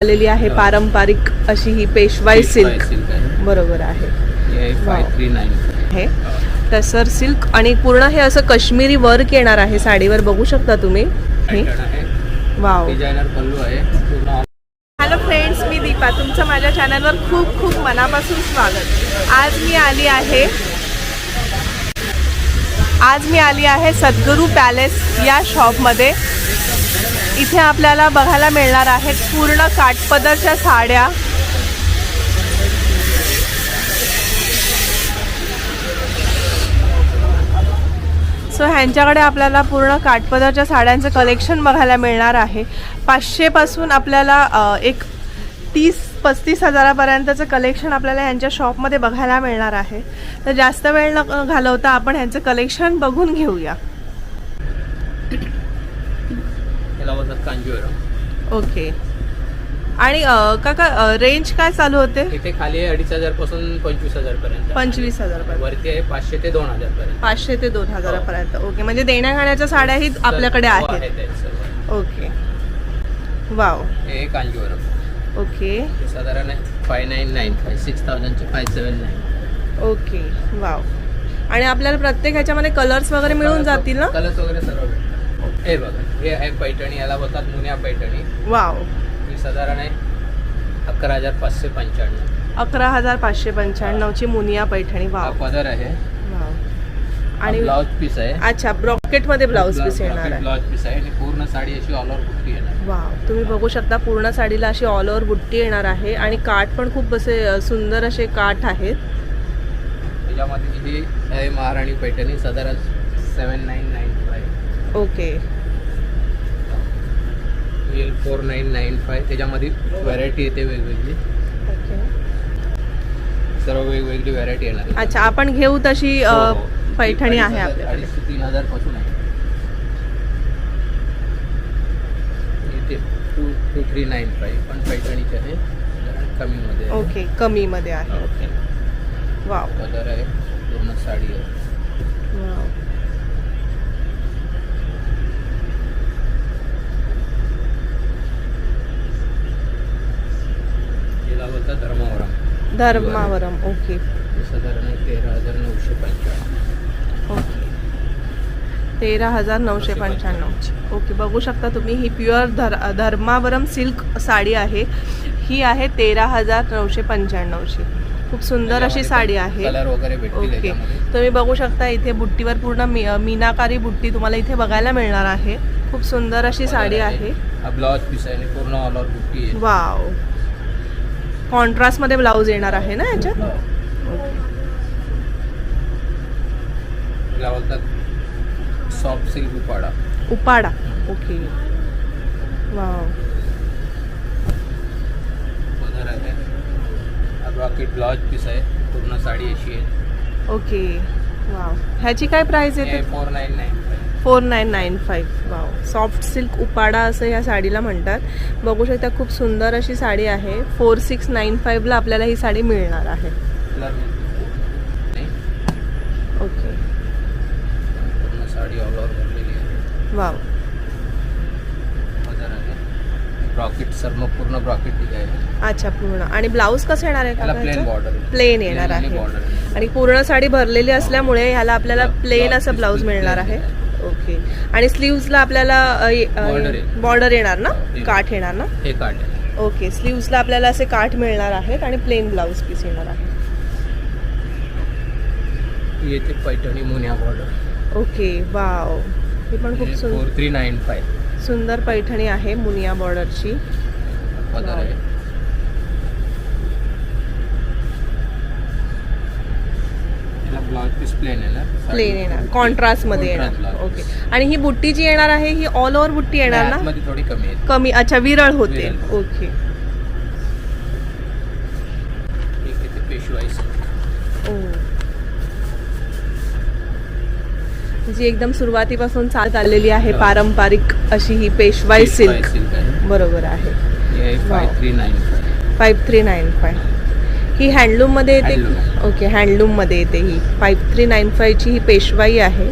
आलेली आहे पारंपरिक अशी ही पेशवाई सिल्क बरोबर आहे. 539 हे टसर सिल्क आणि पूर्ण हे असं काश्मीरी वर्क येणार आहे साडीवर, बघू शकता तुम्ही. वाव. डिझायनर पल्लू आहे पूर्ण. हॅलो फ्रेंड्स, मी दीपा, तुमचं माझ्या चॅनलवर खूप खूप मनापासून स्वागत. आज मी आली आहे सद्गुरू पॅलेस या शॉपमध्ये. इथे आपल्याला बघायला मिळणार आहेत पूर्ण काठपदरच्या साड्या. सो ह्यांच्याकडे आपल्याला पूर्ण काठपदरच्या साड्यांचं कलेक्शन बघायला मिळणार आहे. 500 पासून आपल्याला एक 30-35 हजारापर्यंतचं कलेक्शन आपल्याला यांच्या शॉपमध्ये बघायला मिळणार आहे. तर जास्त वेळ न घालवता आपण ह्यांचं कलेक्शन बघून घेऊया. ओके. आणि काका रेंज काय चालू होते? इथे खाली आहे 2,500 पासून 25,000 पर्यंत. 25,000 पर्यंत. वरती आहे 500 ते 2,000 पर्यंत. 500 ते 2,000 पर्यंत. ओके, म्हणजे देण्या खाण्याच्या साड्याही आपल्याकडे आहेत. ओके. वाव. हे कांजीवरम. ओके. साधारण 5,995 6,000 चे 579. ओके. वाव. आणि आपल्याला प्रत्येक ह्याच्यामध्ये कलर्स वगैरे मिळून जातील ना? कलर्स वगैरे सर्व भेटतील. हे बघा, हे आहे पैठणी, याला बोलतात मुनिया पैठणी. वाव. ही साधारण आहे 11,595. 11,595 ची मुनिया पैठणी. हा वाव. पदर आहे. वाव. आणि ब्लाउज पीस आहे. अच्छा, ब्रॉकेट मध्ये ब्लाउज पीस येणार आहे. ब्लाउज पीस आहे आणि पूर्ण साडी अशी ऑल ओव्हर बुट्टी येणार. वाव. तुम्ही बघू शकता पूर्ण साडीला अशी ऑल ओव्हर बुट्टी येणार आहे आणि काठ पण खूप असे सुंदर असे काठ आहेत. त्याच्यामध्ये ही आहे महाराणी पैठणी, साधारण 7,995. ओके. 4,995. त्याच्यामध्ये व्हरायटी येते वेगवेगळी. ओके. सर्व वेगवेगळी व्हरायटी येणार. अच्छा, आपण घेऊ तशी पैठणी आहे आपल्याकडे. 3,000 पासून आहे. इथे 2,395 पण पैठणीचे आहे, कमीमध्ये. ओके, कमी मध्ये आहे. ओके. वाव. कलर आहे, पूर्ण साडी आहे. वाव. धर्मावरम. ओके. साधारण 13,995. ओके. 13,995. ओके. बघू शकता तुम्ही, ही प्युअर धर्मावरम सिल्क साडी आहे. ही आहे 13,995 ची. खूप सुंदर अशी साडी आहे. कलर वगैरे भेटतील. ओके. तुम्ही बघू शकता इथे बुट्टीवर पूर्ण मीनाकारी बुट्टी तुम्हाला इथे बघायला मिळणार आहे. खूप सुंदर अशी साडी आहे. ब्लाउज पीस आहे आणि पूर्ण ऑल ओव्हर बुट्टी आहे. वाव. कॉन्ट्रास्ट मध्ये ब्लाउज येणार आहे ना याच्यात? Soft silk Uppada. Uppada. Okay. Wow. पदर आहे. ब्रॉकेट ब्लाउज पीस आहे. पूर्ण साडी अशी आहे. ओके. वाव. ह्याची काय प्राइस येते? 4,995. 4,995. वाव. सॉफ्ट सिल्क उपाडा असं ह्या साडीला म्हणतात. बघू शकता खूप सुंदर अशी साडी आहे. 4,695 ला आपल्याला ही साडी मिळणार आहे. ओके. पूर्ण साडी ऑल ओव्हर भरलेली आहे. वाव. पदर आहे. ब्रॉकेट सर्व पूर्ण ब्रॉकेट डिझाइन आहे. अच्छा, पूर्ण. आणि ब्लाऊज कसं येणार आहे का? Plain border. प्लेन येणार आहे. आणि पूर्ण साडी भरलेली असल्यामुळे ह्याला आपल्याला प्लेन असं ब्लाऊज मिळणार आहे. ओके. आणि स्लीव्सला आपल्याला बॉर्डर येणार ना, काठ येणार ना? हे काठ आहे. ओके. स्लीव्सला आपल्याला असे काठ मिळणार आहेत आणि प्लेन ब्लाऊज पीस येणार आहे. येथे पैठणी मुनिया बॉर्डर. ओके. वाव. ही पण खूप 4,395. सुंदर पैठणी आहे मुनिया बॉर्डरची. पदर आहे. ब्लाउज पीस प्लेन येणार. प्लेन येणार, कॉन्ट्रास्ट मध्ये येणार. ओके. आणि ही बुट्टी जी येणार आहे ही ऑल ओव्हर बुट्टी येणार ना? मध्ये थोडी कमी आहे. कमी. अच्छा, विरळ होते. ओके. पेशवाई ओ. जी एकदम सुरुवातीपासून चालत आलेली आहे पारंपरिक अशी ही पेशवाई सिल्क बरोबर आहे. 5,395. ही हँडलूम मध्ये येते. ओके. हँडलूम मध्ये येते ही. 5,395 ची ही पेशवाई आहे.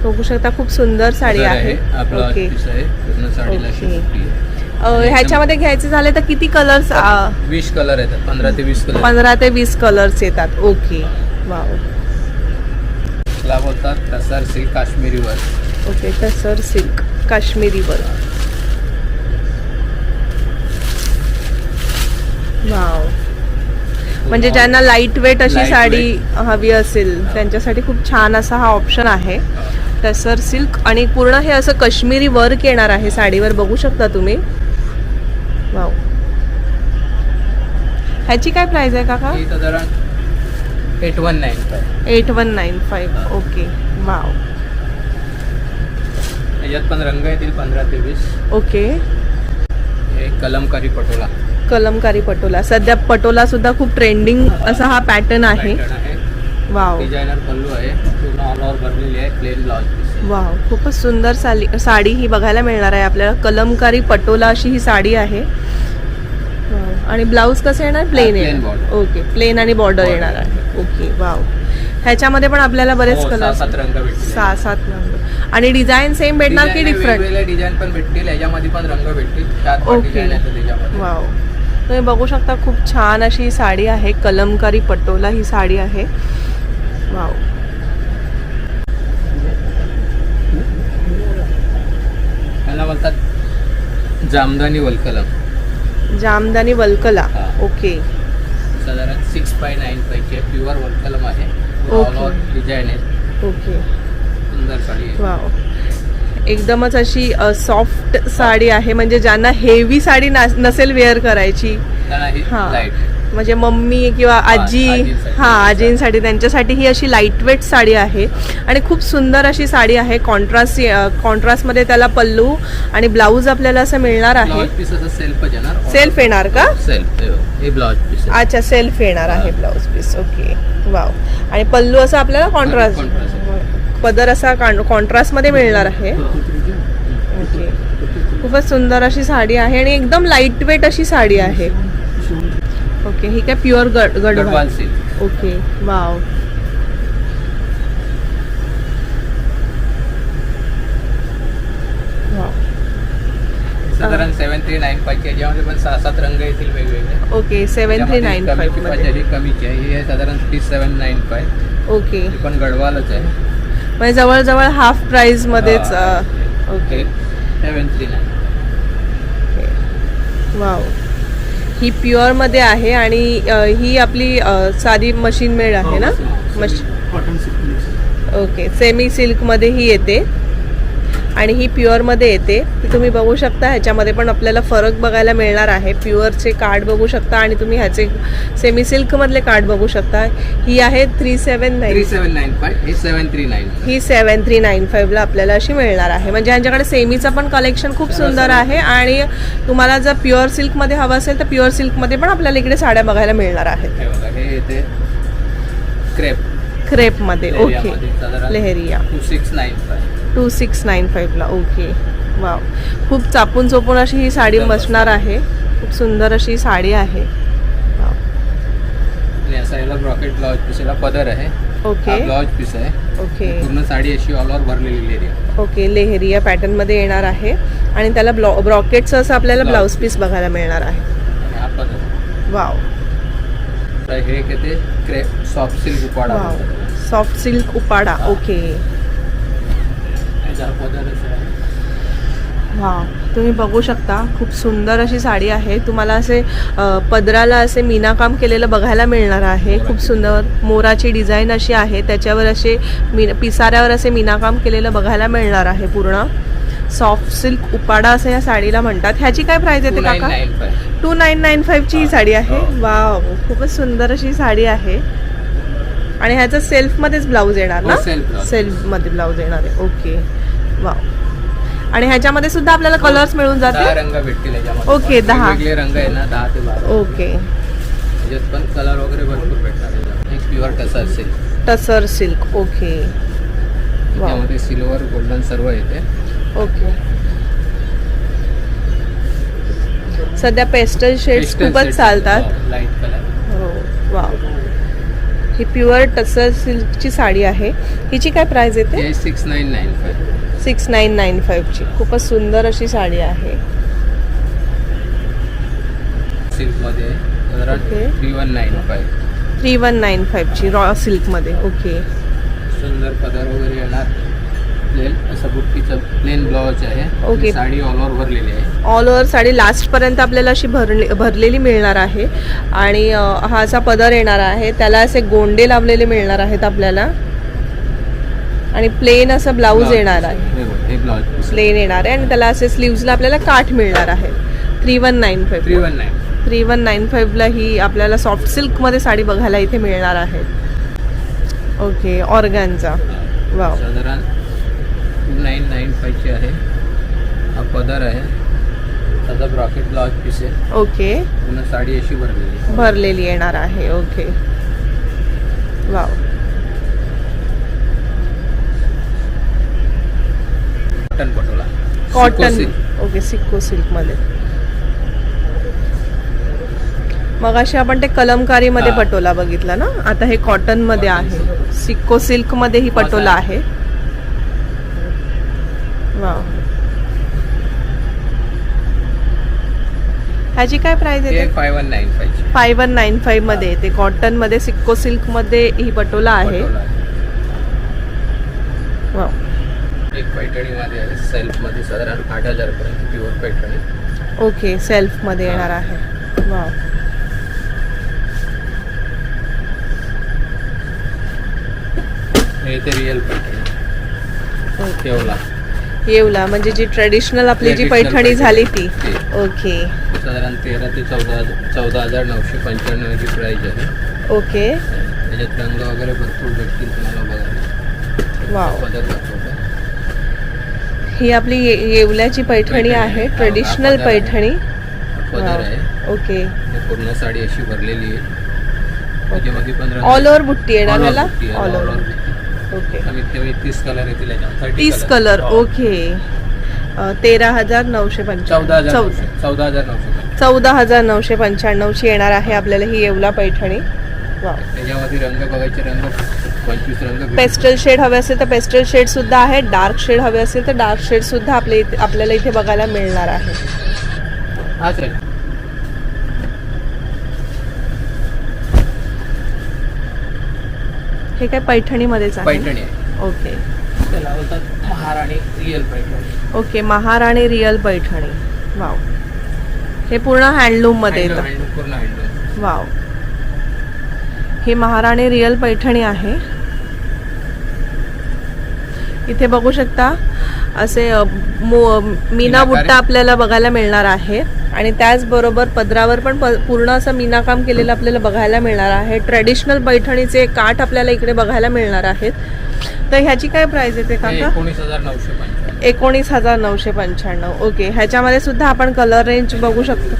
बघू शकता खूप सुंदर साडी आहे. ओके. ह्याच्यामध्ये घ्यायचे झाले तर किती कलर्स? 20 कलर येतात, 15 ते 20 कलर. 15 ते 20 कलर्स येतात. Okay, wow. त्याला बोलतात टसर सिल्क काश्मीरी वर्क. ओके, टसर सिल्क काश्मीरी वर्क. वाव. म्हणजे ज्यांना लाईट वेट अशी Light साडी हवी असेल त्यांच्यासाठी खूप छान असा हा ऑप्शन आहे. टसर सिल्क आणि पूर्ण हे असं काश्मीरी वर्क येणार आहे साडीवर, बघू शकता तुम्ही. वाव. ह्याची काय प्राइस आहे काका? ही साधारण 8195. 8195. Okay, wow. याच्यात पण रंग येतील 15 ते 20. ओके. हे कलमकारी पटोला कलमकारी पटोला. सध्या पटोला सुद्धा खूप ट्रेंडिंग असा हा पॅटर्न आहे. पॅटर्न आहे. वाव, डिझायनर पल्लू आहे, पूर्ण ऑल ओव्हर भरलेली आहे, प्लेन ब्लाउज पीस. वाव. खूपच सुंदर साडी ही बघायला मिळणार आहे आपल्याला. कलमकारी पटोला अशी ही साडी आहे. वाव. आणि ब्लाऊज कसं येणार? प्लेन plain येणार. border. ओके, प्लेन आणि बॉर्डर येणार आहे. Okay, wow. ह्याच्यामध्ये पण आपल्याला बरेच कलर, 6-7 रंग भेटतील. 6-7 रंग. आणि डिझाईन सेम भेटणार की डिफरंट? वेगवेगळे डिझाईन पण भेटतील, याच्यामध्ये पण रंग भेटतील. 4-5 ओके. डिझाईन आहेत त्याच्यामध्ये. वाव. तुम्ही बघू शकता खूप छान अशी ही साडी आहे. कलमकारी पटोला ही साडी आहे. वाव. याला बोलतात जामदानी वलकलम. जामदानी वल्कला. हा. ओके. साधारण 6x9 ची प्युअर वलकलम आहे. ओके. ऑल ओव्हर डिझाईन आहे, ओके, सुंदर साडी आहे. वाव. एकदमच अशी सॉफ्ट साडी आहे. म्हणजे ज्यांना हेवी साडी नसेल वेअर करायची, त्यांना ही हा, लाईट म्हणजे मम्मी किंवा आजी, आजींसाठी. हा, आजींसाठी त्यांच्यासाठी ही अशी लाईट वेट साडी आहे. आणि खूप सुंदर अशी साडी आहे. कॉन्ट्रास्टमध्ये त्याला पल्लू आणि ब्लाऊज आपल्याला असं मिळणार आहे. ब्लाउज पीस असं सेल्फ येणार. सेल्फ येणार का? सेल्फ हे ब्लाउज पीस. अच्छा, सेल्फ येणार आहे ब्लाऊज पीस. Okay, wow. आणि पल्लू असं आपल्याला कॉन्ट्रास्ट, पदर असा कॉन्ट्रास्टमध्ये मिळणार आहे. ओके, खूपच सुंदर अशी साडी आहे आणि एकदम लाईट वेट अशी साडी आहे. ओके, ही काय pure Gadwal. Gadwal silk. Okay, wow. Wow. साधारण 7395 ची. याच्यामध्ये पण 6-7 रंग येतील वेगवेगळे. ओके, 7395 मध्ये. ही कमीची आहे. ही आहे साधारण 3795. ओके, ही पण गडवालच आहे. म्हणजे जवळजवळ हाफ प्राइस मध्येच. ओके, 739. वाव. ही प्युअर मध्ये आहे आणि ही आपली साधी मशीन मेड आहे ना? Cotton silk. Okay, semi silk मध्ये ही येते आणि ही प्युअर मध्ये येते. तुम्ही बघू शकता ह्याच्यामध्ये पण आपल्याला फरक बघायला मिळणार आहे. प्युअरचे कार्ड बघू शकता आणि तुम्ही ह्याचे सेमी सिल्क मधले कार्ड बघू शकता. ही आहे 3795. हे 739. ही 7395 ला आपल्याला अशी मिळणार आहे. म्हणजे यांच्याकडे सेमीचं पण कलेक्शन खूप सुंदर आहे. आणि तुम्हाला जर प्युअर सिल्क मध्ये हवं असेल तर प्युअर सिल्क मध्ये पण आपल्याला इकडे साड्या बघायला मिळणार आहेत. हे बघा, हे येते क्रेप मध्ये. ओके, लेहरिया. 2695. 2695 ला. Okay, wow. खूप चापून चोपून अशी ही साडी बसणार आहे. खूप सुंदर अशी साडी आहे. वाव. आणि असा याला ब्रॉकेट ब्लाउज पीस, याला पदर आहे. ओके, ब्लाउज पीस आहे. ओके, पूर्ण साडी अशी ऑल ओव्हर भरलेली एरिया. ओके. लेहरिया पॅटर्न मध्ये येणार आहे आणि त्याला ब्रॉकेटचं असं आपल्याला ब्लाऊज पीस बघायला मिळणार आहे. आणि हा पदर. वाव. तर हे येते crepe soft silk Uppada. Wow, soft silk Uppada. Okay, याचा पदरच आहे. वाव. तुम्ही बघू शकता खूप सुंदर अशी साडी आहे. तुम्हाला असे पदराला असे मीनाकाम केलेलं बघायला मिळणार आहे. खूप सुंदर मोराची डिझाईन अशी आहे. त्याच्यावर असे पिसाऱ्यावर असे मीनाकाम केलेलं बघायला मिळणार आहे. पूर्ण सॉफ्ट सिल्क उपाडा असं या साडीला म्हणतात. ह्याची काय प्राइस येते काका? 2995 ची ही साडी आहे. वाव, खूपच सुंदर अशी साडी आहे. आणि ह्याचं सेल्फ मध्येच ब्लाऊज येणार ना? सेल्फ मध्ये ब्लाऊज येणार आहे. Okay, wow. आणि ह्याच्यामध्ये सुद्धा आपल्याला कलर्स मिळून 10 जाते. रंग भेटतील याच्यामध्ये. ओके, 10 वेगळे रंग आहे ना, 10 ते 12. ओके, याच्यात पण कलर वगैरे भरपूर भेटणार. एक प्युअर टसर सिल्क. टसर सिल्क. Okay, wow. त्यामध्ये सिल्वर गोल्डन सर्व येते. ओके. सध्या पेस्टल शेड्स खूपच चालतात. Light colour. हो, वाव. ही प्युअर टसर सिल्कची साडी आहे. हिची काय प्राइस येते? हे 6995. 6995 ची. खूपच सुंदर अशी साडी आहे. मध्ये आहे साधारण ओके. 3195. 3195ची रॉ सिल्कमध्ये. ओके. सुंदर पदर वगैरे येणार. प्लेन असं बुट्टीचं प्लेन ब्लाउज आहे. ओके. साडी ऑल ओव्हर भरलेली आहे. ऑल ओव्हर साडी लास्टपर्यंत आपल्याला अशी भरलेली मिळणार आहे. आणि हा असा पदर येणार आहे, त्याला असे गोंडे लावलेले मिळणार आहेत आपल्याला. आणि प्लेन असं ब्लाऊज येणार आहे. हे ब्लाउज प्लेन येणार आहे आणि त्याला असे स्लीव्सला आपल्याला काठ मिळणार आहे. 3195. 3195ला ही आपल्याला सॉफ्ट सिल्कमध्ये साडी बघायला इथे मिळणार आहे. ओके. ऑर्गॅन्झा. वाव. साधारण 2995ची आहे. हा पदर आहे. त्याचा ब्रॉकेट ब्लाउज पीस आहे. ओके. पूर्ण साडी अशी भरलेली येणार आहे. Okay. Wow. Cotton Patola. Cotton. Okay. सिक्को सिल्कमध्ये. मग अशी आपण ते कलमकारीमध्ये हा. पटोला बघितला ना, आता हे कॉटनमध्ये आहे. सिक्को सिल्कमध्ये ही पटोला आहे. वाव. ह्याची काय प्राइस हे येते? 5195ची 5195 मध्ये येते. कॉटनमध्ये सिक्को सिल्कमध्ये ही पटोला आहे. पटोला आहे. वाव. एक पैठणीमध्ये आहे. सेल्फमध्ये साधारण 8000 पर्यंत प्युअर पैठणी. ओके. सेल्फमध्ये येणार आहे. वाव. हे ते रिअल पैठणी. ओके. येवला. येवला म्हणजे जी ट्रेडिशनल आपली जी Traditional पैठणी झाली ती. ते. ओके. साधारण 13 ते 14,995ची प्राइस आहे. ओके. त्याच्यात रंग वगैरे भरपूर भेटतील तुम्हाला बघायला. वाव. पदर दाखवतो. ही आपली येवल्याची पैठणी आहे. हा, ट्रेडिशनल हा पदर आहे. पैठणी. पदर आहे. ओके. हे पूर्ण साडी अशी भरलेली आहे. त्याच्यामध्ये पण रंग ऑल ओव्हर बुट्टी येणार all over ह्याला. बुट्टी आहे, ऑल all ओव्हर. over बुट्टी. ओके. कमीत कमी 30 कलर येतील याच्यात. 30 30 कलर. हो. ओके. 13,995. 14,995. 14,995ची येणार आहे आपल्याला ही येवला पैठणी. वाव. त्याच्यामध्ये रंग बघायचे. रंग 25 रंग भेटतील. पेस्टल शेड हवे असेल तर पेस्टल शेड सुद्धा आहे. डार्क शेड हवे असेल तर डार्क शेड सुद्धा आपल्याला इथे बघायला मिळणार आहे. हाच रे. हे काय पैठणीमध्येच आहे. पैठणी आहे. ओके. त्याला बोलतात महाराणी रिअल पैठणी. ओके. महाराणी रिअल पैठणी. वाव. हे पूर्ण हँडलूम मध्ये येतं. हँडलूम, पूर्ण हँडलूम. वाव. ही महाराणी रिअल पैठणी आहे. इथे बघू शकता असे मीना बुट्टा आपल्याला बघायला मिळणार आहे. आणि त्याचबरोबर पदरावर पण पूर्ण असं मीनाकाम केलेलं आपल्याला बघायला मिळणार आहे. ट्रेडिशनल पैठणीचे काठ आपल्याला इकडे बघायला मिळणार आहेत. तर ह्याची काय प्राइस येते काका? 19,995. 19,995. ओके. ह्याच्यामध्ये सुद्धा आपण कलर रेंज बघू शकतो.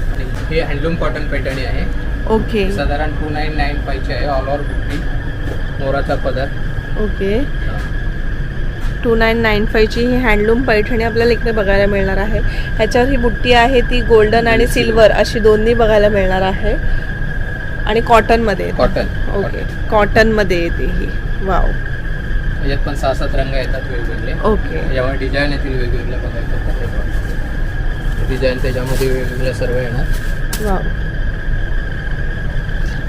हे हँडलूम कॉटन पैठणी आहे. ओके. साधारण 2995 आहे. ऑल ओव्हर बुट्टी, मोराचा पदर. ओके. 2995ची ही हँडलूम पैठणी आपल्याला इकडे बघायला मिळणार आहे. ह्याच्यावर ही बुट्टी आहे ती गोल्डन आणि सिल्वर अशी दोन्ही बघायला मिळणार आहे. आणि कॉटनमध्ये. कॉटन. ओके. कॉटनमध्ये येते ही. वाव. याच्यात पण 6-7 रंग येतात वेगवेगळे. ओके. याच्यामध्ये डिझाईन येतील वेगवेगळ्या बघायचं. डिझाईन त्याच्यामध्ये वेगवेगळ्या सर्व येणार. वाव.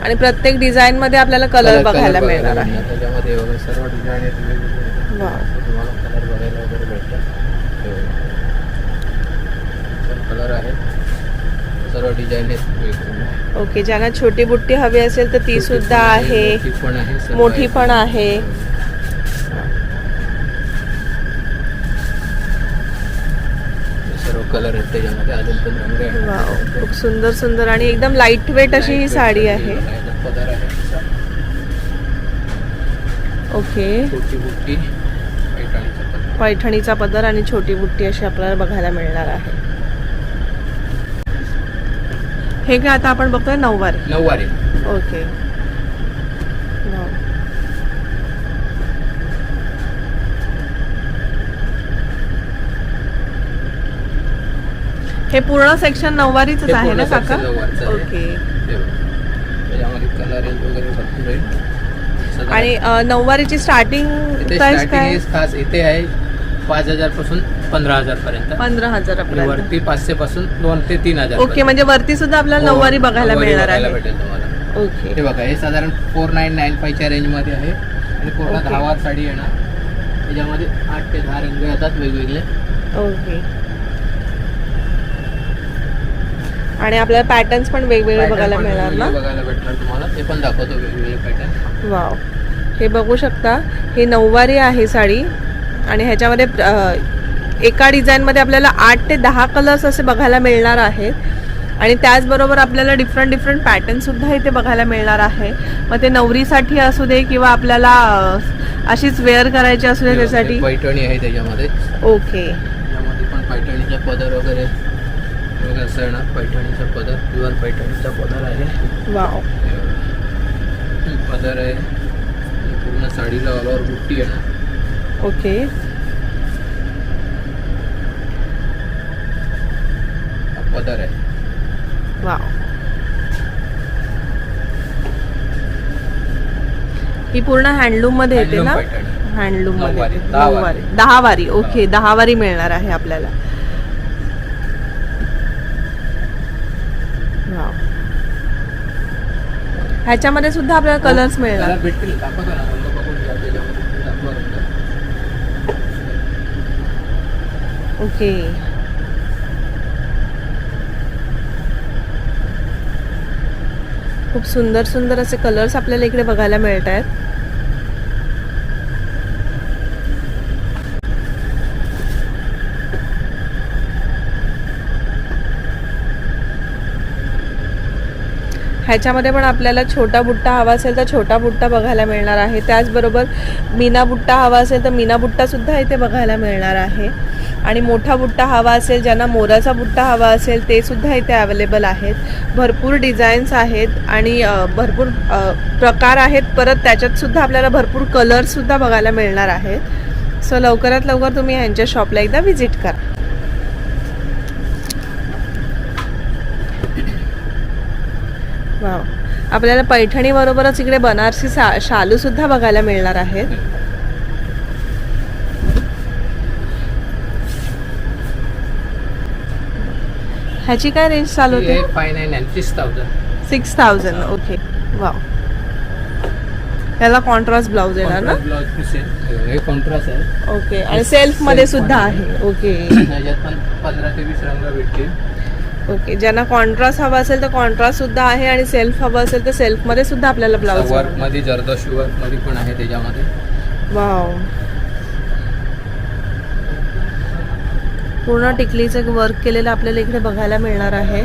आणि प्रत्येक डिझाईन मध्ये आपल्याला कलर बघायला मिळणार आहे. त्याच्यामध्ये वगैरे सर्व डिझाईन आहेत वेगवेगळे. वाव. तुम्हाला कलर बघायला वगैरे भेटतात. कलर आहे. सर्व डिझाईन आहेत वेगवेगळे. ओके. ज्यांना छोटी बुट्टी हवी असेल तर ती सुद्धा आहे. मोठी पण आहे. सर्व मोठी आहे. पण आहे. सर्व कलर आहेत त्याच्यामध्ये. अजून पण रंग आहे. वाव. खूप सुंदर सुंदर आणि एकदम लाईट वेट अशी ही साडी आहे. पदर आहे. ओके. छोटी बुट्टी, पैठणीचा पदर. पैठणीचा पदर आणि छोटी बुट्टी अशी आपल्याला बघायला मिळणार आहे. हे काय आता आपण बघतोय नऊवारी. नऊवारी. ओके. वाव. हे पूर्ण सेक्शन नऊवारीच हे आहे ना पूर्ण काका? section नऊवारीचं आहे. ओके. त्याच्यामध्ये कलर रेंज वगैरे भरपूर आहे. आणि नऊवारीची स्टार्टिंग इथे प्राइस starting काय? is खास इथे आहे 5,000 पासून 15,000 पर्यंत. 15,000 वरती 500 पासून 2 ते 3,000. ओके, म्हणजे वरती सुद्धा आपल्याला नऊवारी बघायला मिळणार आहे. भेटेल तुम्हाला. ओके, हे बघा, हे साधारण 4995 च्या रेंज मध्ये आहे आणि पूर्ण ओके. 10 वार साडी येणार. त्याच्यामध्ये 8 ते 10 रंग येतात वेगवेगळे. ओके. आणि आपल्याला पॅटर्न्स पण वेगवेगळे Pattern बघायला पण मिळणार ना. वेगवेगळे बघायला भेटणार तुम्हाला. ते पण दाखवतो वेगवेगळे पॅटर्न. वाव, हे बघू शकता, हे नऊवारी आहे साडी आणि ह्याच्यामध्ये एका डिझाईनमध्ये आपल्याला 8 ते 10 कलर्स असे बघायला मिळणार आहेत. आणि त्याचबरोबर आपल्याला डिफरंट पॅटर्न सुद्धा इथे बघायला मिळणार आहे. मग ते नवरीसाठी असू दे किंवा आपल्याला अशीच वेअर करायची असू दे त्यासाठी. पैठणी आहे त्याच्यामध्ये. ओके, त्यामध्ये पण पैठणीचा पदर वगैरे बघा, असं येणार. पैठणीचा पदर, प्युअर पैठणीचा पदर आहे. वाव, पदर आहे. पूर्ण साडीला ऑल ओव्हर बुट्टी येणार. ओके. पदर आहे. वाव, ही पूर्ण हँडलूम मध्ये येते ना. Handloom पैठणी. हँडलूम मध्ये नऊवारी, 10 वारी. 10 वारी. ओके, 10 वारी मिळणार आहे आपल्याला. वाव, ह्याच्यामध्ये सुद्धा आपल्याला कलर्स मिळणार. कलर भेटतील. दाखवतो ना, रंग बघून घ्या त्याच्यामध्ये. दाखवा रंग. ओके, खूप सुंदर असे कलर्स आपल्याला इकडे बघायला मिळत आहेत. ह्याच्यामध्ये पण आपल्याला छोटा बुट्टा हवा असेल तर छोटा बुट्टा बघायला मिळणार आहे. त्याचबरोबर मीना बुट्टा हवा असेल तर मीना बुट्टा सुद्धा इथे बघायला मिळणार आहे. आणि मोठा बुट्टा हवा असेल, ज्यांना मोराचा बुट्टा हवा असेल ते सुद्धा इथे अवेलेबल आहेत. भरपूर डिझाईन्स आहेत आणि भरपूर प्रकार आहेत. परत त्याच्यात सुद्धा आपल्याला भरपूर कलर्ससुद्धा बघायला मिळणार आहेत. सो लवकरात लवकर तुम्ही ह्यांच्या शॉपला एकदा व्हिजिट करा. वाव, आपल्याला पैठणी बरोबरच इकडे बनारसी शालू सुद्धा बघायला मिळणार आहेत. ह्याची काय रेंज चालू होते? 5,996,000. 6,000. Okay, wow. याला कॉन्ट्रास्ट ब्लाउज येणार ना. ब्लाउज पीस आहे. हे कॉन्ट्रास्ट आहे. ओके, आणि सेल्फ मध्ये सुद्धा आहे. ओके, त्याच्यात पण 15 ते 20 रंग भेटतील. ओके. ज्यांना कॉन्ट्रास्ट हवा असेल तर कॉन्ट्रास्ट सुद्धा आहे आणि सेल्फ हवा असेल तर सेल्फ मध्ये सुद्धा आपल्याला ब्लाउज. वर्क मध्ये, जरदोशी वर्क मध्ये पण आहे त्याच्यामध्ये. वाव, पूर्ण टिकलीचं वर्क केलेलं आपल्याला इकडे बघायला मिळणार आहे.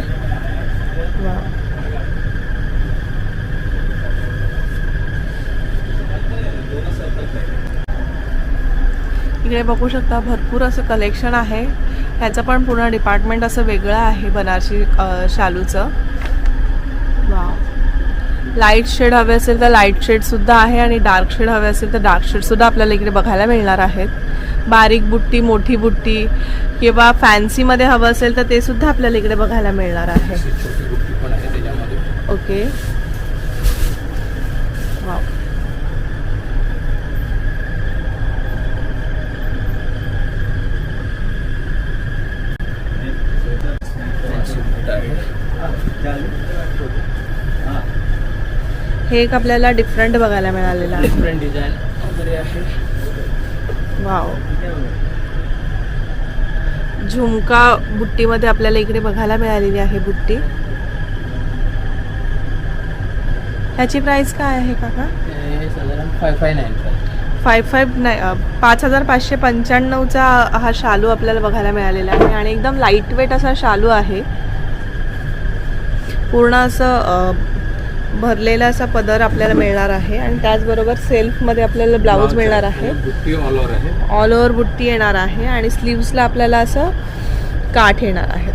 वाव, इकडे बघू शकता भरपूर असं कलेक्शन आहे. ह्याचं पण पूर्ण डिपार्टमेंट असं वेगळं आहे बनारसी शालूचं. वाव, लाईट शेड हवे असेल तर लाईट शेडसुद्धा आहे आणि डार्क शेड हवे असेल तर डार्क शेडसुद्धा आपल्याला इकडे बघायला मिळणार आहेत. बारीक बुट्टी, मोठी बुट्टी किंवा फॅन्सीमध्ये हवं असेल तर ते सुद्धा आपल्याला इकडे बघायला मिळणार आहे. छोटी बुट्टी पण आहे त्याच्यामध्ये. Okay, wow. हे एक आपल्याला डिफरंट बघायला मिळालेलं आहे. डिफरंट डिझाईन वगैरे आहे. वाव, झुमका बुट्टीमध्ये आपल्याला इकडे बघायला मिळालेली आहे बुट्टी. ह्याची प्राइस काय आहे काका? हे साधारण 5,595. 5,595चा हा शालू आपल्याला बघायला मिळालेला आहे आणि एकदम लाईट वेट असा शालू आहे. पूर्ण असं भरलेला असा पदर आपल्याला मिळणार आहे आणि त्याचबरोबर सेल्फमध्ये आपल्याला ब्लाऊज मिळणार आहे. बुट्टी ऑल ओव्हर आहे. ऑल ओव्हर बुट्टी येणार आहे आणि स्लीव्सला आपल्याला असं काठ येणार आहेत.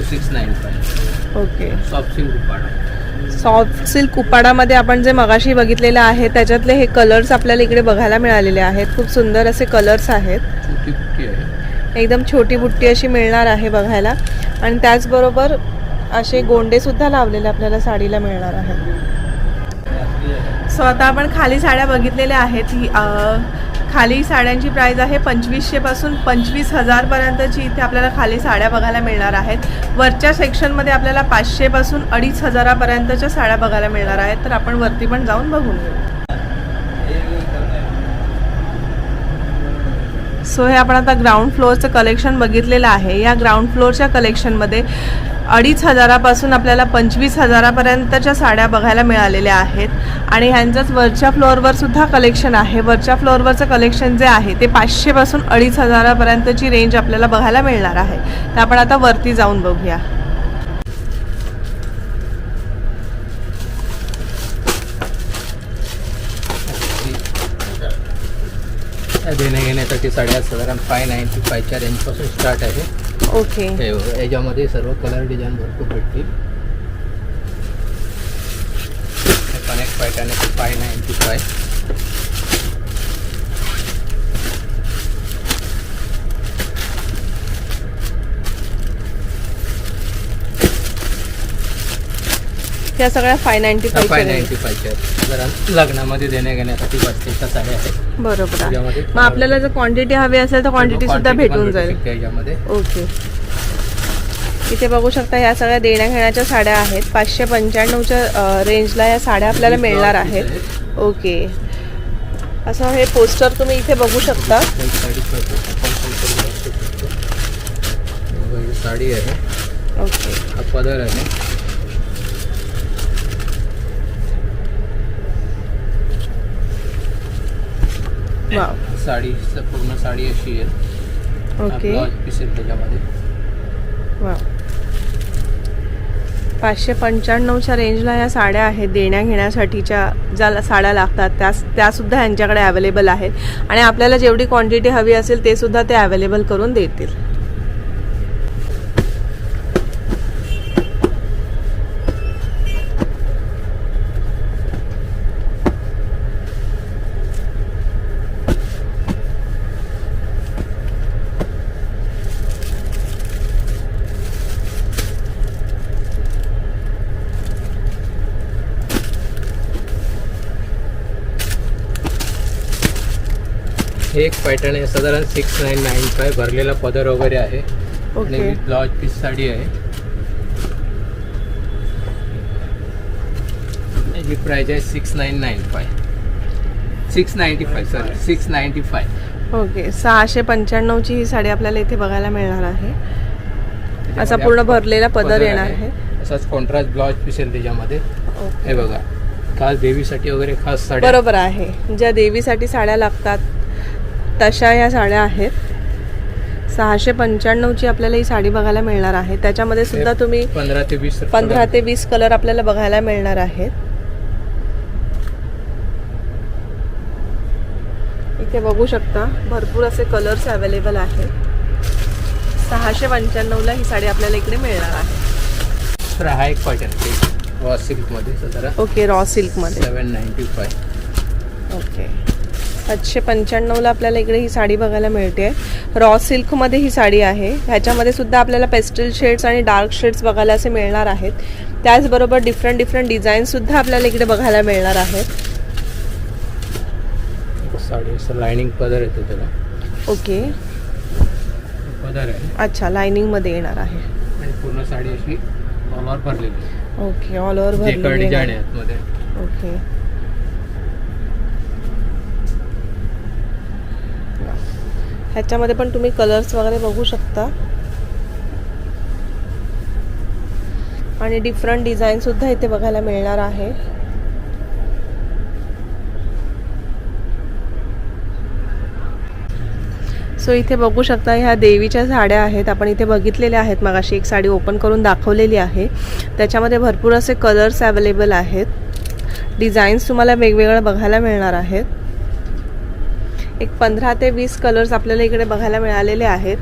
695. Okay, soft silk Uppada. Soft silk उपाडामध्ये आपण जे मगाशी बघितलेलं आहे त्याच्यातले हे कलर्स आपल्याला इकडे बघायला मिळालेले आहेत. खूप सुंदर असे कलर्स आहेत. छोटी बुट्टी आहे. एकदम छोटी बुट्टी अशी मिळणार आहे बघायला आणि त्याचबरोबर असे गोंडे सुद्धा लावलेले आपल्याला साडीला मिळणार आहेत. सो आता आपण खाली साड्या बघितलेल्या आहेत. खाली साड्यांची प्राईस आहे 2500 पासून 25,000 पर्यंतची इथे आपल्याला खाली साड्या बघायला मिळणार आहेत. वरच्या सेक्शनमध्ये आपल्याला 500 पासून 2,500 पर्यंतच्या साड्या बघायला मिळणार आहेत. तर आपण वरती पण जाऊन बघून घेऊ. सो हे आपण आता ग्राउंड फ्लोअरचं कलेक्शन बघितलेलं आहे. या ग्राउंड फ्लोअरच्या कलेक्शनमध्ये 2,500 पासून आपल्याला 25,000 पर्यंतच्या साड्या बघायला मिळालेल्या आहेत. आणि ह्यांचंच वरच्या फ्लोअरवर सुद्धा कलेक्शन आहे. वरच्या फ्लोअरवरचं कलेक्शन जे आहे ते 500 पासून 2,500 पर्यंतची रेंज आपल्याला बघायला मिळणार आहे. तर आपण आता वरती जाऊन बघूया. देण्या घेण्यासाठी साड्या साधारण 595च्या रेंजपासून स्टार्ट आहे. ओके. याच्यामध्ये सर्व कलर डिझाईन भरपूर भेटतील. कनेक्ट पैठणी 595. त्या सगळ्या 595च्या जरा लग्नामध्ये देण्या घेण्यासाठी बसतेच्या साड्या आहेत. बरोबर आहे. त्याच्यामध्ये मग आपल्याला जर क्वांटिटी हवी असेल तर क्वांटिटी सुद्धा भेटून जाईल. याच्यामध्ये ओके. इथे बघू शकता ह्या सगळ्या देण्या घेण्याच्या साड्या आहेत. 595च्या रेंजला या साड्या आपल्याला मिळणार आहेत. ओके. असं हे पोस्टर तुम्ही इथे बघू शकता. साडी आहे. ओके. हा पदर आहे. वाव. साडी पूर्ण साडी अशी आहे. ओके. ब्लाउज पीस आहे त्याच्यामध्ये. वाव. 595च्या रेंजला या साड्या आहेत. देण्या घेण्यासाठीच्या ज्या साड्या लागतात त्यासुद्धा यांच्याकडे अवेलेबल आहेत. आणि आपल्याला जेवढी क्वांटिटी हवी असेल ते सुद्धा ते अवेलेबल करून देतील. एक पॅटर्न आहे साधारण 6995. भरलेला पदर वगैरे आहे. ओके. आणि ब्लाउज पीस साडी आहे. याची प्राइस आहे 695. ओके. 695ची ही साडी आपल्याला इथे बघायला मिळणार आहे. असा पूर्ण भरलेला पदर येणार आहे. असाच कॉन्ट्रास्ट ब्लाउज पीस आहे त्याच्यामध्ये. हे बघा, खास देवीसाठी वगैरे खास साडी. बरोबर आहे. ज्या देवीसाठी साड्या लागतात तशा ह्या साड्या आहेत. 695ची आपल्याला ही साडी बघायला मिळणार आहे. त्याच्यामध्ये सुद्धा तुम्ही 15 ते 20 कलर आपल्याला बघायला मिळणार आहेत. इथे बघू शकता भरपूर असे कलर्स अवेलेबल आहेत. 695ला ही साडी आपल्याला इकडे मिळणार आहे. तर हा एक पॅटर्न रॉ सिल्कमध्ये साधारण. ओके. रॉ सिल्कमध्ये 795. ओके. 795ला आपल्याला इकडे ही साडी बघायला मिळते. रॉ सिल्कमध्ये ही साडी आहे. ह्याच्यामध्ये सुद्धा आपल्याला पेस्टल शेड्स आणि डार्क शेड्स बघायला असे मिळणार आहेत. त्याचबरोबर डिफरंट डिझाईनसुद्धा आपल्याला इकडे बघायला मिळणार आहेत. साडी असं लाइनिंग पदर येतो त्याला. ओके. पदर आहे. अच्छा, लाइनिंगमध्ये येणार आहे. आणि पूर्ण साडी अशी ऑल ओव्हर भरलेली. ओके. ऑल ओव्हर जेकड भरलेली डिझाईन आहे. आहे आतमध्ये. ओके. ह्याच्यामध्ये पण तुम्ही कलर्स वगैरे बघू शकता. आणि डिफरंट डिझाईन सुद्धा इथे बघायला मिळणार आहे. सो इथे बघू शकता ह्या देवीच्या साड्या आहेत. आपण इथे बघितलेल्या आहेत. मगाशी एक साडी ओपन करून दाखवलेली आहे. त्याच्यामध्ये भरपूर असे कलर्स अवेलेबल आहेत. डिझाईन्स तुम्हाला वेगवेगळ्या बघायला मिळणार आहेत. एक 15 ते 20 कलर्स आपल्याला इकडे बघायला मिळालेले आहेत.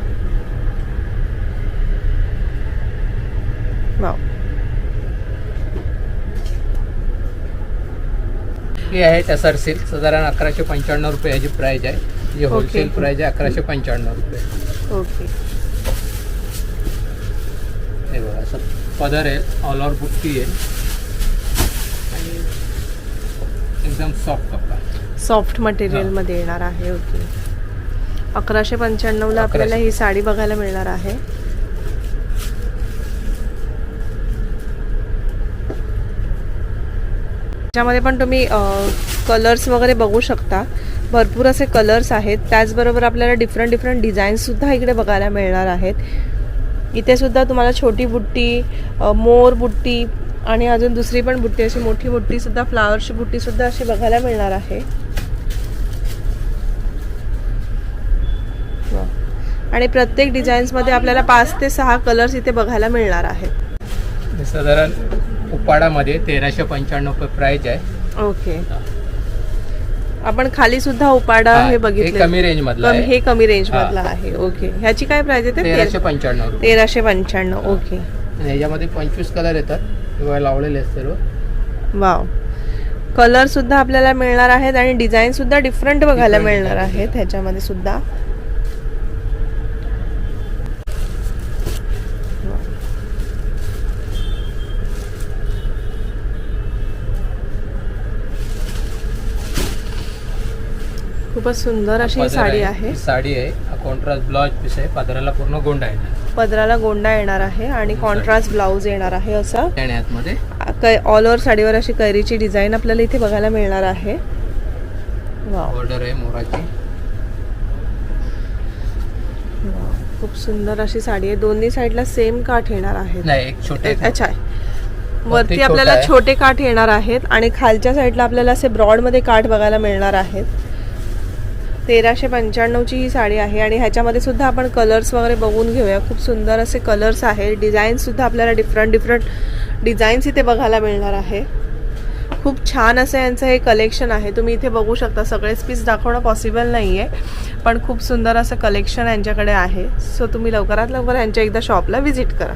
वाव. ही आहे टसर सिल्क. साधारण 1195 रुपये याची प्राइस आहे. जी होलसेल प्राइस आहे 1195 रुपये. ओके. हे बघा असं पदर आहे. ऑल ओव्हर बुट्टी आहे आणि एकदम सॉफ्ट कपडा. सॉफ्ट मटेरियलमध्ये येणार आहे. ओके. 1195ला आपल्याला ही साडी बघायला मिळणार आहे. त्याच्यामध्ये पण तुम्ही कलर्स वगैरे बघू शकता. भरपूर असे कलर्स आहेत. त्याचबरोबर आपल्याला डिफरंट डिझाईन्स सुद्धा इकडे बघायला मिळणार आहेत. इथे सुद्धा तुम्हाला छोटी बुट्टी, मोर बुट्टी आणि अजून दुसरी पण बुट्टी, अशी मोठी बुट्टी सुद्धा, फ्लावरची बुट्टी सुद्धा अशी बघायला मिळणार आहे. आणि प्रत्येक डिझाईन्समध्ये आपल्याला 5 ते 6 कलर्स इथे बघायला मिळणार आहेत. साधारण उपाडामध्ये 1395 प्राइस आहे. ओके. आपण खाली सुद्धा उपाडा हे बघितले, कमी रेंज मधला आहे. हे कमी रेंज मधला आहे. ओके. ह्याची काय प्राइस येते? 1395 रुपये. 1395. ओके. ह्याच्यामध्ये 25 कलर येतात, किंवा लावलेले आहेत सर्व. वाव. कलर सुद्धा आपल्याला मिळणार आहेत आणि डिझाईन सुद्धा डिफरंट बघायला मिळणार आहेत ह्याच्यामध्ये सुद्धा. खूपच सुंदर अशी ही साडी आहे. साडी आहे, कॉन्ट्रास्ट ब्लाउज पीस आहे, पदराला पूर्ण गोंडा आहे. पदराला गोंडा येणार आहे आणि कॉन्ट्रास्ट ब्लाउज येणार आहे. असं आतमध्ये ऑल ओव्हर साडीवर अशी कैरीची डिझाईन आपल्याला इथे बघायला मिळणार आहे. वाव. ऑर्डर आहे मोराची. खूप सुंदर अशी साडी आहे. दोन्ही साईडला सेम काठ येणार आहेत. नाही, एक छोटे. अच्छा. वरती आपल्याला छोटे काठ येणार आहेत आणि खालच्या साईडला आपल्याला असे ब्रॉड मध्ये काठ बघायला मिळणार आहेत. 1395ची ही साडी आहे आणि ह्याच्यामध्ये सुद्धा आपण कलर्स वगैरे बघून घेऊया. खूप सुंदर असे कलर्स आहेत. डिझाईन सुद्धा आपल्याला डिफरंट डिझाईन्स इथे बघायला मिळणार आहे. खूप छान असं यांचं हे कलेक्शन आहे. तुम्ही इथे बघू शकता. सगळेच पीस दाखवणं पॉसिबल नाही आहे, पण खूप सुंदर असं कलेक्शन यांच्याकडे आहे. सो तुम्ही लवकरात लवकर यांच्या एकदा शॉपला व्हिजिट करा.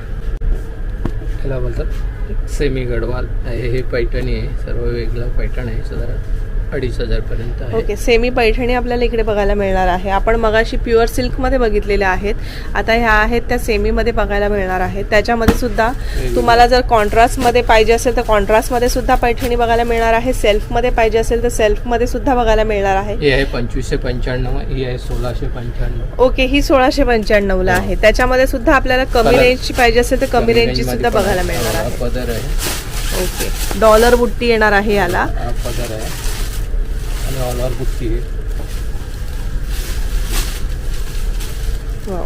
त्याला बोलतात सेमी गडवाल आहे. हे पैठणी आहे, सर्व वेगळं पैठण आहे. साधारण 2500 पर्यंत आहे. ओके. सेमी पैठणी आपल्याला इकडे बघायला मिळणार आहे. आपण मगाशी प्युअर सिल्कमध्ये बघितलेल्या आहेत, आता ह्या आहेत त्या सेमीमध्ये बघायला मिळणार आहेत. त्याच्यामध्ये सुद्धा तुम्हाला जर कॉन्ट्रास्टमध्ये पाहिजे असेल तर कॉन्ट्रास्टमध्ये सुद्धा पैठणी बघायला मिळणार आहे. सेल्फमध्ये पाहिजे असेल तर सेल्फमध्ये सुद्धा बघायला मिळणार आहे. ही आहे 2595, ही आहे 1695. ओके. ही 1695ला आहे. त्याच्यामध्ये सुद्धा आपल्याला कमी रेंजची पाहिजे असेल तर कमी रेंजची सुद्धा बघायला मिळणार आहे. पदर आहे. ओके. डॉलर बुट्टी येणार आहे याला. पदर आहे आणि ऑल ओव्हर बुट्टी आहे. वाव.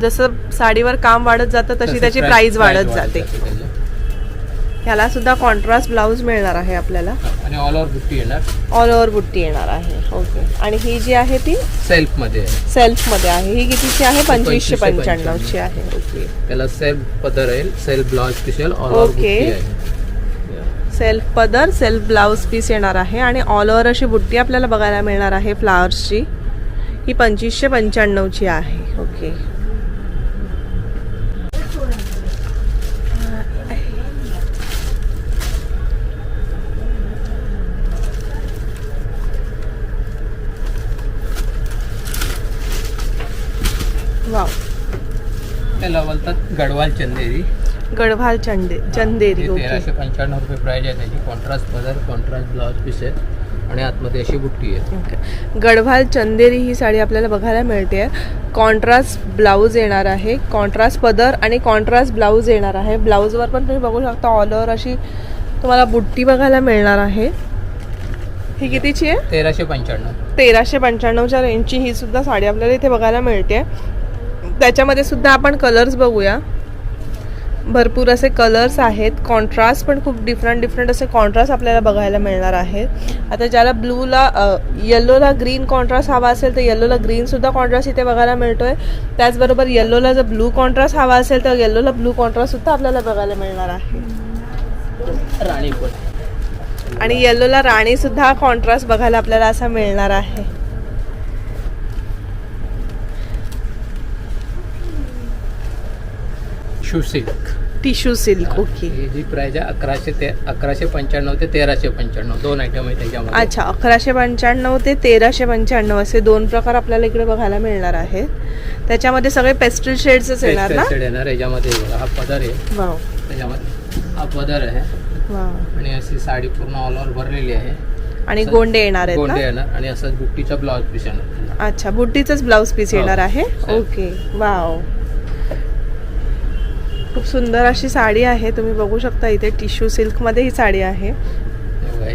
जसं साडीवर काम वाढत जातं तशी त्याची प्राइस वाढत जाते. ह्याला सुद्धा कॉन्ट्रास्ट ब्लाउज मिळणार आहे आपल्याला आणि ऑल ओव्हर बुट्टी येणार. ऑल ओव्हर बुट्टी येणार आहे. ओके. आणि ही जी आहे ती सेल्फ मध्ये आहे. सेल्फमध्ये आहे. ही कितीची आहे? 2595ची आहे. ओके. त्याला सेल्फ पदर आहे, self blouse special all over बुट्टी आहे. सेल्फ पदर, सेल्फ ब्लाउज पीस येणार आहे आणि ऑल ओव्हर अशी बुट्टी आपल्याला बघायला मिळणार आहे फ्लावर्सची. ही 2595ची आहे. ओके. वाव. त्याला बोलतात गडवाल चंदेरी. गढवाल चंदेरी. ओके. 1395 रुपये प्राइस आहे त्याची. कॉन्ट्रास्ट पदर, कॉन्ट्रास्ट ब्लाउज पीस आहे आणि आतमध्ये अशी बुट्टी आहे. ओके. गढवाल चंदेरी ही साडी आपल्याला बघायला मिळते. कॉन्ट्रास्ट ब्लाऊज येणार आहे, कॉन्ट्रास्ट पदर आणि कॉन्ट्रास्ट ब्लाऊज येणार आहे. ब्लाऊजवर पण तुम्ही बघू शकता ऑल ओव्हर अशी तुम्हाला बुट्टी बघायला मिळणार आहे. ही कितीची आहे? 1395. 1395च्या रेंजची ही सुद्धा साडी आपल्याला इथे बघायला मिळते. त्याच्यामध्ये सुद्धा आपण कलर्स बघूया. भरपूर असे कलर्स आहेत. कॉन्ट्रास्ट पण खूप डिफरंट असे कॉन्ट्रास्ट आपल्याला बघायला मिळणार आहेत. आता ज्याला ब्लूला येल्लोला ग्रीन कॉन्ट्रास्ट हवा असेल तर येल्लोला ग्रीनसुद्धा कॉन्ट्रास्ट इथे बघायला मिळतो आहे. त्याचबरोबर येल्लोला जर ब्लू कॉन्ट्रास्ट हवा असेल तर येल्लोला ब्लू कॉन्ट्रास्टसुद्धा आपल्याला बघायला मिळणार आहे. राणी पण. आणि येल्लोला राणीसुद्धा कॉन्ट्रास्ट बघायला आपल्याला असा मिळणार आहे. Tissue silk. ओके. जी प्राइस आहे 1195 ते 1395, दोन आयटम आहे त्याच्यामध्ये. अच्छा. 1195 ते 1395 असे दोन प्रकार आपल्याला इकडे बघायला मिळणार आहेत. त्याच्यामध्ये सगळे पेस्टल शेड्सच येणार ना? येणार. याच्यामध्ये हा पदर आहे. वाव. त्याच्यामध्ये हा पदर आहे. वा. आणि अशी साडी पूर्ण ऑल ओव्हर भरलेली आहे. आणि गोंडे येणार आहेत गोंडे ना? येणार आणि असंच बुट्टीचा ब्लाउज पीस येणार. अच्छा, बुट्टीचंच ब्लाउज पीस हो. येणार आहे. हो. Okay, wow. खूप सुंदर अशी साडी आहे. तुम्ही बघू शकता इथे टिश्यू सिल्क मध्ये ही साडी आहे.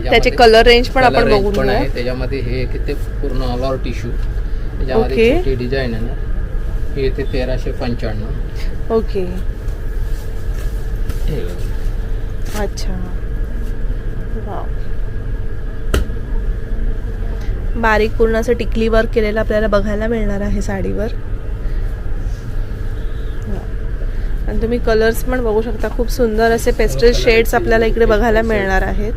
त्याचे कलर रेंज पण आपण बघून घेऊया. त्याच्यामध्ये हे किती पूर्ण ऑल ओव्हर टिश्यू, त्याच्यामध्ये ओके. छोटी डिझाईन आहे ना. हे ते 1395. ओके, हे बघा. अच्छा, वाव. बारीक पूर्ण असं टिकली वर्क केलेलं आपल्याला बघायला मिळणार आहे साडीवर. आणि तुम्ही कलर्स पण बघू शकता. खूप सुंदर असे पेस्टल शेड्स आपल्याला इकडे बघायला मिळणार आहेत.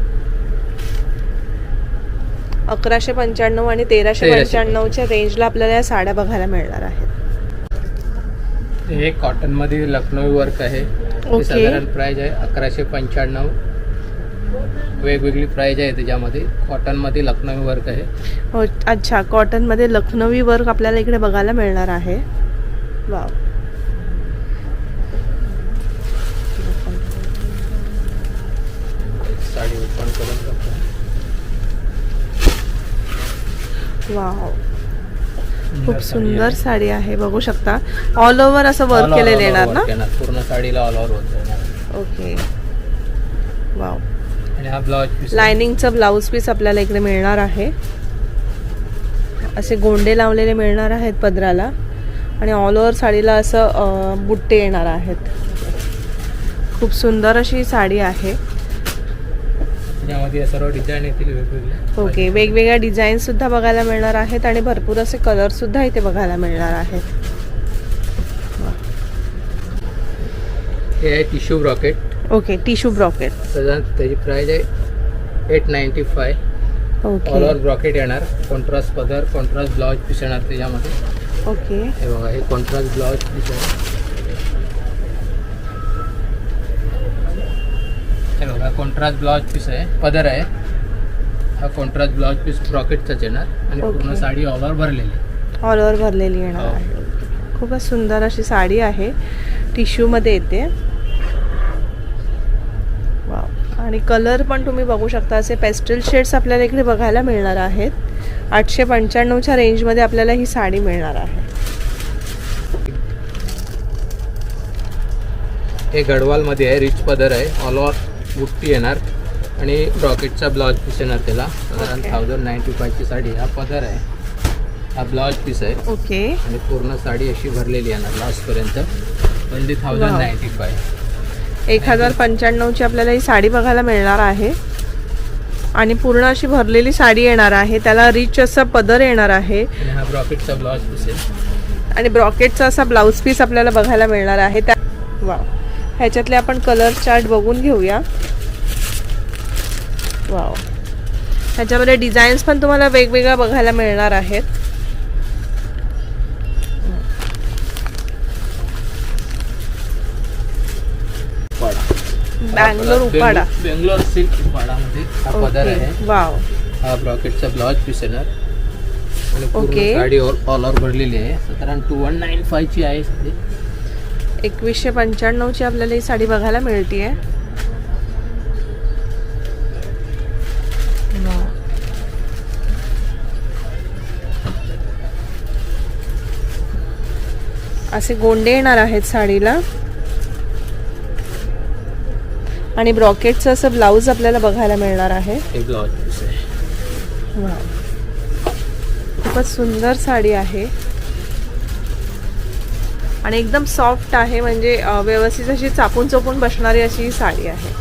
1195 आणि 1395च्या रेंजला आपल्याला या साड्या बघायला मिळणार आहेत. हे कॉटन मध्ये लखनऊ वर्क आहे. ओके. साधारण प्राइस आहे 1195. वेगवेगळी प्राइस आहे त्याच्यामध्ये. कॉटन मध्ये लखनऊ वर्क आहे. हो, अच्छा, कॉटन मध्ये लखनवी वर्क आपल्याला इकडे बघायला मिळणार आहे. वाव. साडी ओपन करून बघा. वाव, खूप सुंदर साडी आहे. बघू शकता ऑल ओव्हर असं वर्क केलेलं येणार ना? पूर्ण साडीला ऑल ओव्हर वर्क येणार. Okay, wow. आणि हा ब्लाउज पीस लाइनिंगचं ब्लाउज पीस आपल्याला इकडे मिळणार आहे. असे गोंडे लावलेले मिळणार आहेत पदराला आणि ऑल ओव्हर साडीला असं बुट्टे येणार आहेत. खूप सुंदर अशी साडी आहे. यामध्ये सर्व डिझाईन येतील वेगवेगळे. ओके, वेगवेगळ्या डिझाईन सुद्धा बघायला मिळणार आहेत आणि भरपूर असे कलर सुद्धा इथे बघायला मिळणार आहेत. हे आहे tissue brocade. Okay, tissue brocade. त्याची प्राइस आहे 895. ऑल ओके, ओव्हर ब्रॉकेट येणार. कॉन्ट्रास्ट पदर, कॉन्ट्रास्ट ब्लाउज पीस येणार त्याच्यामध्ये. ओके, हे बघा, हे कॉन्ट्रास्ट ब्लाउज पीस आहे. हे बघा, कॉन्ट्रास्ट ब्लाउज पीस आहे. पदर आहे हा. कॉन्ट्रास्ट ब्लाउज पीस ब्रॉकेटचाच येणार आणि ओके. पूर्ण साडी ऑल ओव्हर भरलेली. ऑल ओव्हर भरलेली येणार हो. आहे. खूपच सुंदर अशी साडी आहे. टिश्यू मध्ये येते. वाव. आणि कलर पण तुम्ही बघू शकता. असे पेस्टल शेड्स आपल्याला इकडे बघायला मिळणार आहेत. 895च्या रेंजमध्ये आपल्याला ही साडी मिळणार आहे. हे गडवाल मध्ये आहे. रिच पदर आहे. ऑल ओव्हर बुट्टी येणार आणि ब्रॉकेटचा ब्लाउज पीस येणार त्याला. साधारण ओके. 1095ची साडी. हा पदर आहे. हा ब्लाउज पीस आहे. ओके, आणि पूर्ण साडी अशी भरलेली येणार लास्ट पर्यंत. ओनली 1095. 1095ची आपल्याला ही साडी बघायला मिळणार आहे. आणि पूर्ण अशी भरलेली साडी येणार आहे. त्याला रिच असं पदर येणार आहे आणि हा ब्रॉकेटचा ब्लाउज पीस आहे. आणि ब्रॉकेटचा असा ब्लाउज पीस आपल्याला बघायला मिळणार आहे. त्या वाव. ह्याच्यातले आपण कलर चार्ट बघून घेऊया. वाव. ह्याच्यामध्ये डिझाईन्स पण तुम्हाला वेगवेगळ्या बघायला मिळणार आहेत. बँगलोर उपाडा. बेंगलोर सिल्क उपाडामध्ये हा पदर आहे. वाव. हा ब्रॉकेटचा ब्लाउज पीस येणार आणि पूर्ण ओके. साडी ऑल ओव्हर भरलेली आहे. साधारण 2195ची आहे साडी. 2195ची आपल्याला ही साडी बघायला मिळतीये. असे गोंडे येणार आहेत साडीला आणि ब्रॉकेटचं असं ब्लाऊज आपल्याला बघायला मिळणार आहे. हे ब्लाउज पीस आहे. वाव. खूपच सुंदर साडी आहे आणि एकदम सॉफ्ट आहे. म्हणजे व्यवस्थित अशी चापून चोपून बसणारी अशी ही साडी आहे.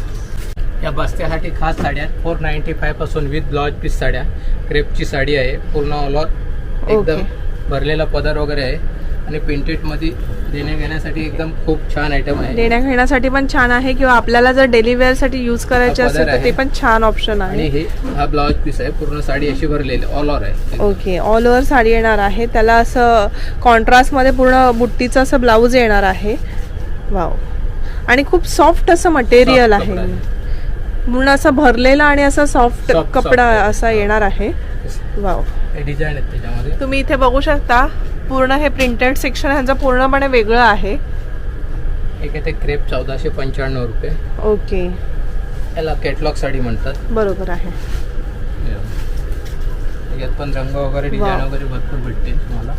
या बस्त्यासाठी खास साड्या 495 पासून विथ ब्लाउज पीस साड्या. क्रेपची साडी आहे. पूर्ण ऑल ओव्हर एकदम भरलेला पदर वगैरे आहे आणि प्रिंटेड मध्ये देण्या घेण्यासाठी एकदम खूप छान आयटम आहे. देण्या घेण्यासाठी पण छान आहे किंवा आपल्याला जर डेली वेअर साठी यूज करायचे हा असेल पदर तर ते आहे. पण छान ऑप्शन आणि आहे. हे हा ब्लाउज पीस आहे. पूर्ण साडी अशी भरलेली ऑल ओव्हर आहे. ओके, ऑल ओव्हर साडी येणार आहे. त्याला असं कॉन्ट्रास्ट मध्ये पूर्ण बुट्टीचं असं ब्लाऊज येणार आहे. वाव. आणि खूप सॉफ्ट असं मटेरियल Soft आहे. कपडा पूर्ण असं भरलेला आणि असा सॉफ्ट Soft कपडा आहे. असा येणार आहे. वाव. हे डिझाईन आहेत त्याच्यामध्ये. तुम्ही इथे बघू शकता पूर्ण हे प्रिंटेड सेक्शन ह्यांचं पूर्णपणे वेगळं आहे. एक आहे ते क्रेप 1495 रुपये. ओके. याला कॅटलॉग साडी म्हणतात. बरोबर आहे. यात पण रंग वगैरे डिझाईन वगैरे भरपूर भेटते तुम्हाला.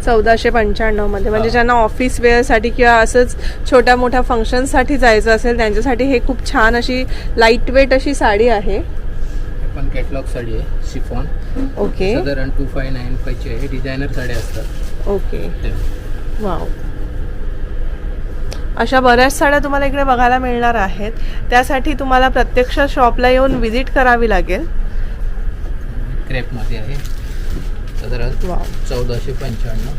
1495 मध्ये, म्हणजे ज्यांना ऑफिस वेअरसाठी किंवा असंच छोट्या मोठ्या फंक्शनसाठी जायचं असेल त्यांच्यासाठी हे खूप छान अशी लाईट वेट अशी साडी आहे. हे पण कॅटलॉग साडी आहे, शिफॉन. ओके. साधारण 2595 ची आहे. डिझायनर साड्या असतात. ओके. वाव. अशा बऱ्याच साड्या तुम्हाला इकडे बघायला मिळणार आहेत. त्यासाठी तुम्हाला प्रत्यक्ष शॉपला येऊन व्हिजिट करावी लागेल. क्रेप मध्ये आहे, साधारण 1495.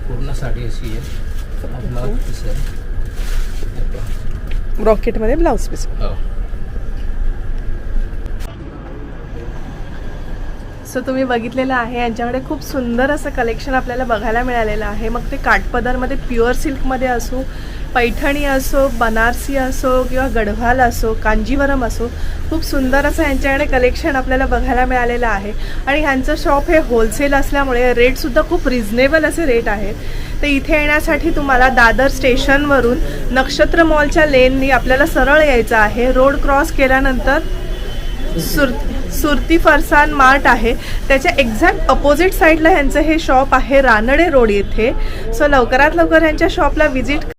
पूर्ण साडी अशी आहे. ब्लाउज पीस आहे, ब्रॉकेटमध्ये ब्लाउज पीस. सो तुम्ही बघितलेलं आहे, यांच्याकडे खूप सुंदर असं कलेक्शन आपल्याला बघायला मिळालेलं आहे. मग ते काठपदरमध्ये प्युअर सिल्कमध्ये असो, पैठणी असो, बनारसी असो किंवा गढवाल असो, कांजीवरम असो, खूप सुंदर असं यांच्याकडे कलेक्शन आपल्याला बघायला मिळालेलं आहे. आणि ह्यांचं शॉप हे होलसेल असल्यामुळे रेटसुद्धा खूप रिझनेबल असे रेट आहेत. तर इथे येण्यासाठी तुम्हाला दादर स्टेशनवरून नक्षत्र मॉलच्या लेननी आपल्याला सरळ यायचं आहे. रोड क्रॉस केल्यानंतर सुरती फरसान मार्ट आहे, त्याच्या एक्झॅक्ट अपोजिट साईडला ह्यांचं हे शॉप आहे, रानडे रोड येथे. सो लवकरात लवकर ह्यांच्या शॉपला व्हिजिट